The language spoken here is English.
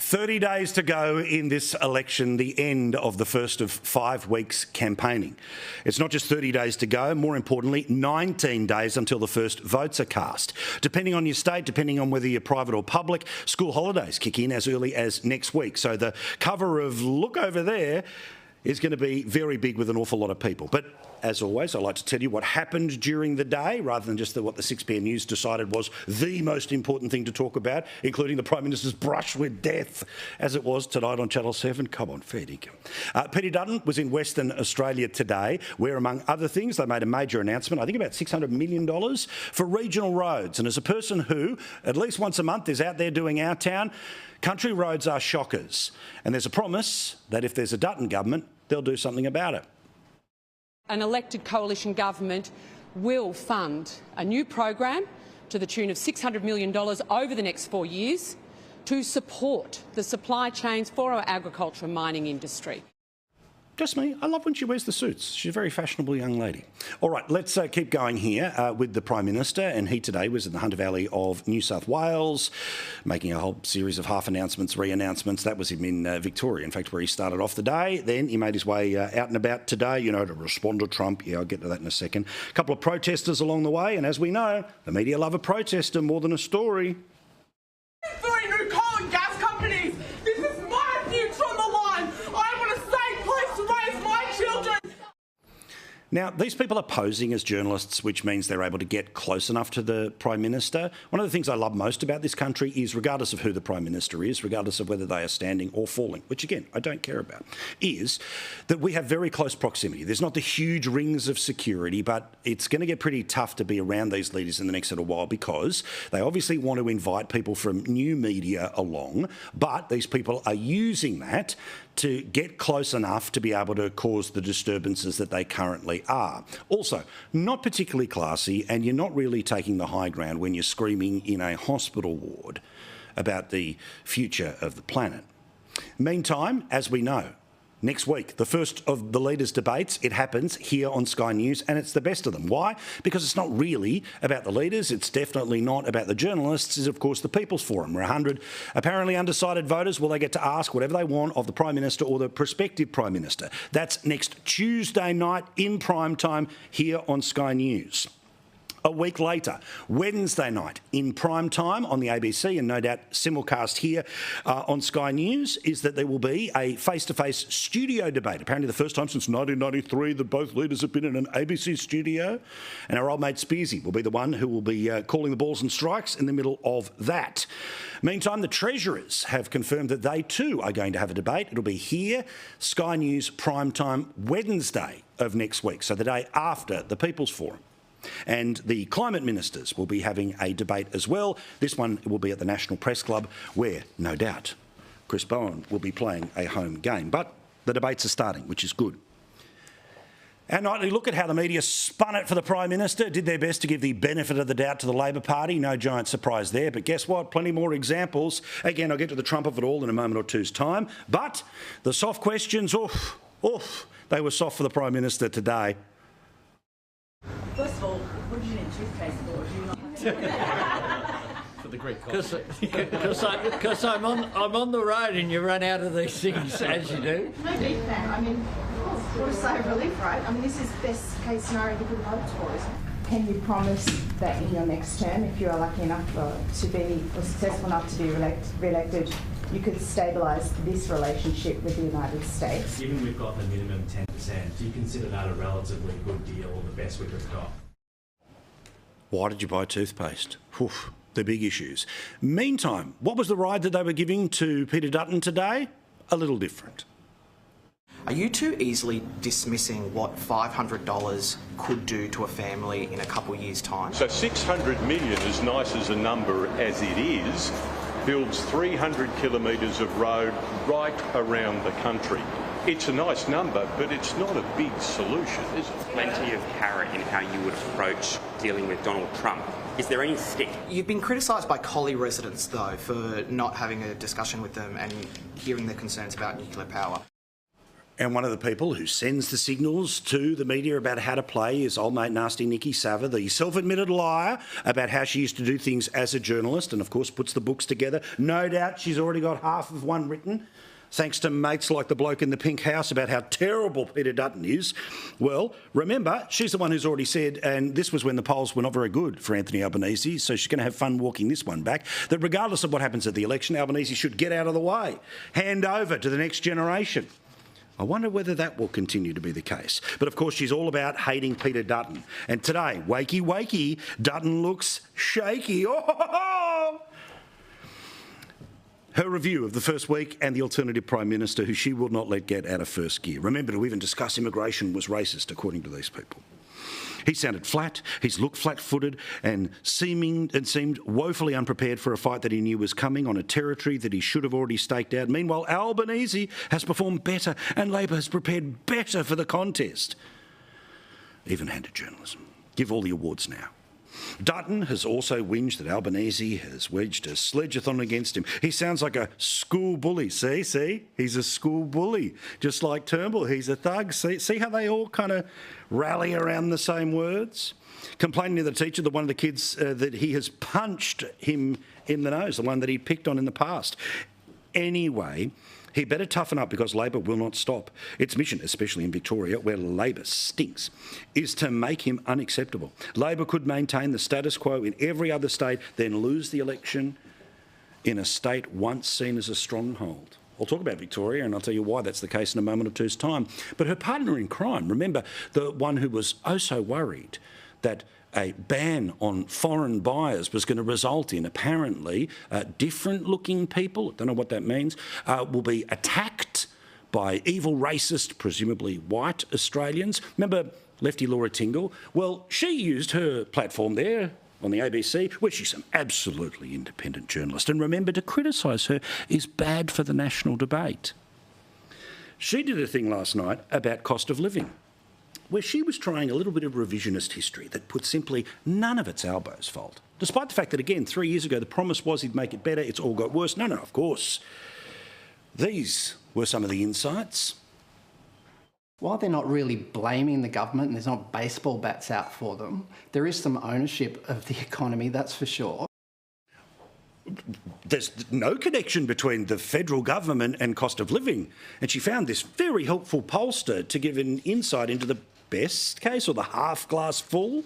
30 days to go in this election, the end of the first of 5 weeks campaigning. It's not just 30 days to go, more importantly, 19 days until the first votes are cast. Depending on your state, depending on whether you're private or public, school holidays kick in as early as next week. So the cover of Look Over There is going to be very big with an awful lot of people. But as always, I like to tell you what happened during the day rather than just what the 6 p.m. news decided was the most important thing to talk about, including the Prime Minister's brush with death, as it was tonight on Channel 7. Come on, fair dinkum. Peter Dutton was in Western Australia today, where, among other things, they made a major announcement, I think about $600 million for regional roads. And as a person who, at least once a month, is out there doing Our Town, country roads are shockers. And there's a promise that if there's a Dutton government, they'll do something about it. An elected coalition government will fund a new program to the tune of $600 million over the next 4 years to support the supply chains for our agriculture and mining industry. Just me. I love when she wears the suits. She's a very fashionable young lady. All right, let's keep going here with the Prime Minister. And he today was in the Hunter Valley of New South Wales, making a whole series of half announcements, re-announcements. That was him in Victoria, in fact, where he started off the day. Then he made his way out and about today, you know, to respond to Trump. Yeah, I'll get to that in a second. A couple of protesters along the way. And as we know, the media love a protester more than a story. Now, these people are posing as journalists, which means they're able to get close enough to the Prime Minister. One of the things I love most about this country is, regardless of who the Prime Minister is, regardless of whether they are standing or falling, which, again, I don't care about, is that we have very close proximity. There's not the huge rings of security, but it's going to get pretty tough to be around these leaders in the next little while because they obviously want to invite people from new media along, but these people are using that to get close enough to be able to cause the disturbances that they currently are. Also, not particularly classy, and you're not really taking the high ground when you're screaming in a hospital ward about the future of the planet. Meantime, as we know, next week, the first of the leaders' debates, it happens here on Sky News, and it's the best of them. Why? Because it's not really about the leaders. It's definitely not about the journalists. It's, of course, the People's Forum, where 100 apparently undecided voters, well, they get to ask whatever they want of the Prime Minister or the prospective Prime Minister. That's next Tuesday night in prime time here on Sky News. A week later, Wednesday night in prime time on the ABC, and no doubt simulcast here on Sky News, is that there will be a face-to-face studio debate. Apparently the first time since 1993 that both leaders have been in an ABC studio. And our old mate Spearsy will be the one who will be calling the balls and strikes in the middle of that. Meantime, the Treasurers have confirmed that they too are going to have a debate. It'll be here, Sky News prime time, Wednesday of next week, so the day after the People's Forum. And the climate ministers will be having a debate as well. This one will be at the National Press Club, where, no doubt, Chris Bowen will be playing a home game. But the debates are starting, which is good. And nightly look at how the media spun it for the Prime Minister, did their best to give the benefit of the doubt to the Labor Party. No giant surprise there, but guess what? Plenty more examples. Again, I'll get to the Trump of it all in a moment or two's time. But the soft questions, they were soft for the Prime Minister today. First of all, what did you need toothpaste for? Do you not for the Greek because I'm on the road and you run out of these things as you do. No big fan. I mean, what a sigh of relief, right? I mean, this is best case scenario you could hope for, isn't it? Can you promise that in your next term, if you are lucky enough to be, or successful enough to be re-elected, you could stabilise this relationship with the United States? Given we've got the minimum 10%, do you consider that a relatively good deal or the best we could have got? Why did you buy toothpaste? Oof, the big issues. Meantime, what was the ride that they were giving to Peter Dutton today? A little different. Are you too easily dismissing what $500 could do to a family in a couple of years' time? So 600 million, as nice as a number as it is, builds 300 kilometres of road right around the country. It's a nice number, but it's not a big solution, is it? Plenty of carrot in how you would approach dealing with Donald Trump. Is there any stick? You've been criticised by Collie residents, though, for not having a discussion with them and hearing their concerns about nuclear power. And one of the people who sends the signals to the media about how to play is old mate nasty Nikki Sava, the self-admitted liar about how she used to do things as a journalist, and of course puts the books together. No doubt she's already got half of one written, thanks to mates like the bloke in the pink house about how terrible Peter Dutton is. Well, remember, she's the one who's already said, and this was when the polls were not very good for Anthony Albanese, so she's going to have fun walking this one back, that regardless of what happens at the election, Albanese should get out of the way, hand over to the next generation. I wonder whether that will continue to be the case. But of course, she's all about hating Peter Dutton. And today, wakey, wakey, Dutton looks shaky. Oh! Her review of the first week and the alternative Prime Minister, who she will not let get out of first gear. Remember, to even discuss immigration was racist, according to these people. He sounded flat, he's looked flat-footed and seemed woefully unprepared for a fight that he knew was coming on a territory that he should have already staked out. Meanwhile, Albanese has performed better and Labor has prepared better for the contest. Even-handed journalism. Give all the awards now. Dutton has also whinged that Albanese has wedged a sledgeathon against him. He sounds like a school bully. See? He's a school bully. Just like Turnbull, he's a thug. See how they all kind of rally around the same words? Complaining to the teacher that one of the kids that he has punched him in the nose, the one that he picked on in the past. Anyway, he better toughen up because Labor will not stop. Its mission, especially in Victoria, where Labor stinks, is to make him unacceptable. Labor could maintain the status quo in every other state, then lose the election in a state once seen as a stronghold. I'll talk about Victoria and I'll tell you why that's the case in a moment or two's time. But her partner in crime, remember, the one who was oh so worried that a ban on foreign buyers was going to result in apparently different-looking people, don't know what that means, will be attacked by evil, racist, presumably white Australians. Remember lefty Laura Tingle? Well, she used her platform there on the ABC, where she's an absolutely independent journalist. And remember, to criticise her is bad for the national debate. She did a thing last night about cost of living, where she was trying a little bit of revisionist history that put simply none of it's Albo's fault. Despite the fact that, again, 3 years ago the promise was he'd make it better, it's all got worse. No, of course. These were some of the insights. While they're not really blaming the government and there's not baseball bats out for them, there is some ownership of the economy, that's for sure. There's no connection between the federal government and cost of living. And she found this very helpful pollster to give an insight into the best case or the half glass full.